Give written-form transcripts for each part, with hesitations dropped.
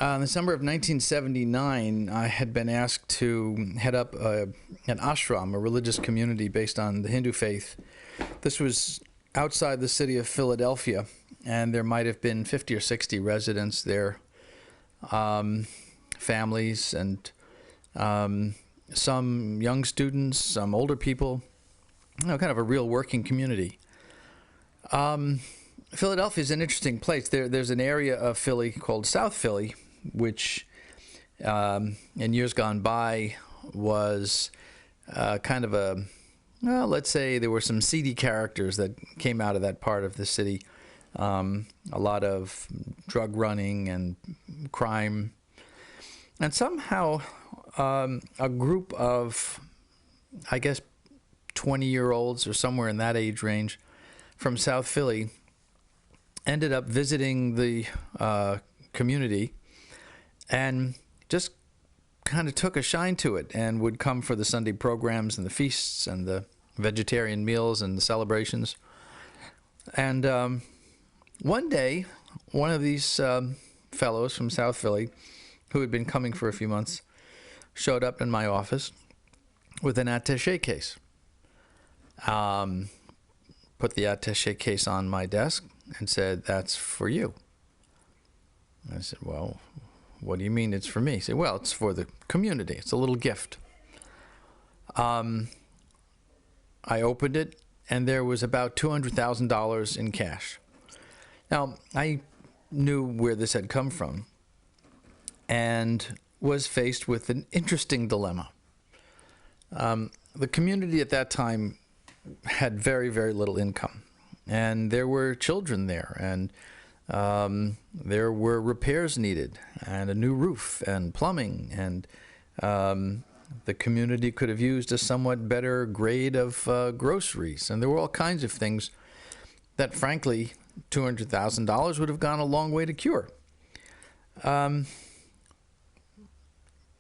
In the summer of 1979, I had been asked to head up an ashram, a religious community based on the Hindu faith. This was outside the city of Philadelphia, and there might have been 50 or 60 residents there, families, and some young students, some older people, kind of a real working community. Philadelphia is an interesting place. There's an area of Philly called South Philly, which in years gone by was kind of a, well, let's say there were some seedy characters that came out of that part of the city. A lot of drug running and crime. And somehow a group of, I guess, 20-year-olds or somewhere in that age range from South Philly ended up visiting the community and just kind of took a shine to it and would come for the Sunday programs and the feasts and the vegetarian meals and the celebrations. And one day, one of these fellows from South Philly, who had been coming for a few months, showed up in my office with an attaché case. Put the attaché case on my desk and said, "That's for you." I said, "Well, what do you mean it's for me?" He said, "Well, it's for the community. It's a little gift." I opened it, and there was about $200,000 in cash. Now, I knew where this had come from and was faced with an interesting dilemma. The community at that time had very, very little income, and there were children there, and there were repairs needed, and a new roof, and plumbing, and the community could have used a somewhat better grade of groceries, and there were all kinds of things that, frankly, $200,000 would have gone a long way to cure. And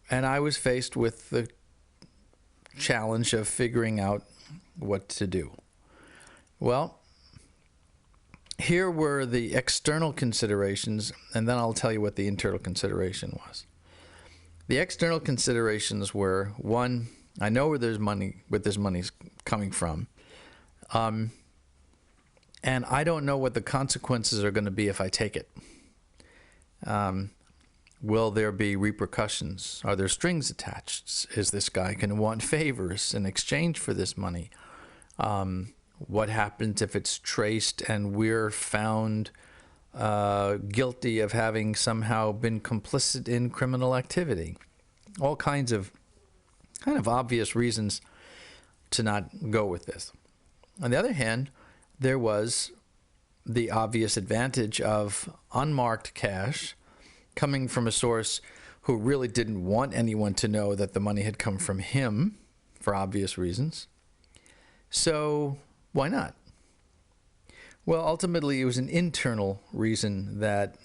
I was faced with the challenge of figuring out what to do. Well, here were the external considerations, and then I'll tell you what the internal consideration was. The external considerations were, one, I know where this money's coming from, and I don't know what the consequences are going to be if I take it. Will there be repercussions? Are there strings attached? Is this guy going to want favors in exchange for this money? What happens if it's traced and we're found guilty of having somehow been complicit in criminal activity? All kinds of kind of obvious reasons to not go with this. On the other hand, there was the obvious advantage of unmarked cash coming from a source who really didn't want anyone to know that the money had come from him for obvious reasons. So why not? Well, ultimately, it was an internal reason that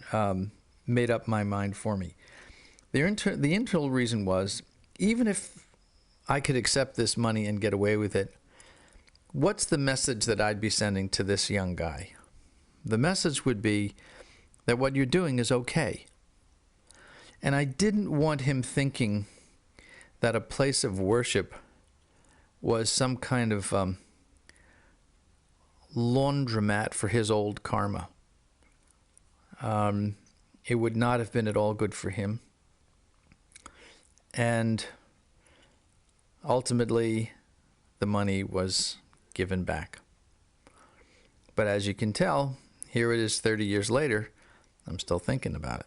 made up my mind for me. The internal reason was, even if I could accept this money and get away with it, what's the message that I'd be sending to this young guy? The message would be that what you're doing is okay. And I didn't want him thinking that a place of worship was some kind of laundromat for his old karma. It would not have been at all good for him. And ultimately, the money was given back. But as you can tell, here it is 30 years later, I'm still thinking about it.